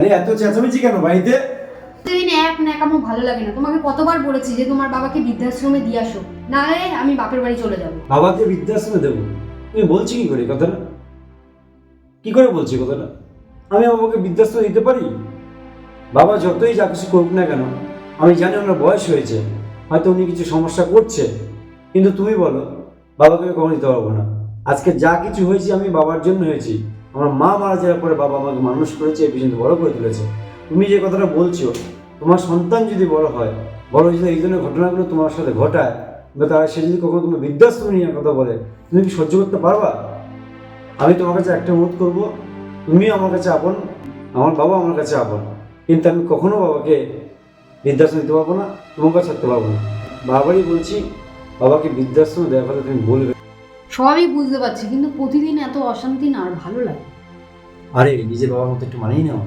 আরে এত চেঁচামেচি কেন বাড়িতে? প্রতিদিন এক ন্যাকামো ভালো লাগে না। তোমাকে কতবার বলেছি যে তোমার বাবাকে বৃদ্ধাশ্রমে দিয়ে আসো, নাহলে আমি বাপের বাড়ি চলে যাব। বাবাকে বৃদ্ধাশ্রমে দেবো? তুমি বলছি কি করে কথাটা? কি করে বলছি কথাটা? আমি বাবাকে বৃদ্ধাশ্রমে দিতে পারি? বাবা যতই যা কিছু করুক না কেন, আমি জানি ওনার বয়স হয়েছে, হয়তো উনি কিছু সমস্যা করছে, কিন্তু তুমি বলো বাবাকে আমি কখনো দিতে পারবো না। আজকে যা কিছু হয়েছে আমি বাবার জন্য হয়েছি। আমার মা মারা যাওয়ার পরে বাবা আমাকে মানুষ করেছে, এই পর্যন্ত বড় করে তুলেছে। তুমি যে কথাটা বলছো, তোমার সন্তান যদি বড় হয়, বড় যদি এই ধরনের ঘটনাগুলো তোমার সাথে ঘটায়, বা তারা সে যদি কখনো তোমার বৃদ্ধাশ্রম নিয়ে কথা বলে, তুমি কি সহ্য করতে পারবা? আমি তোমার কাছে একটা অনুরোধ করবো, তুমি আমার কাছে আপন, আমার বাবা আমার কাছে আপন, কিন্তু আমি কখনো বাবাকে বৃদ্ধাশ্রম দিতে পারবো না, তোমার কাছে থাকতে পারবো না। বারবারই বলছি, বাবাকে বৃদ্ধাশ্রমে দেওয়ার কথা তুমি বলবে। সবই বুঝতে পারছি, কিন্তু প্রতিদিন এত অশান্তি না আর ভালো লাগে। আরে নিজের বাবার মতো একটু মানিয়ে নাও।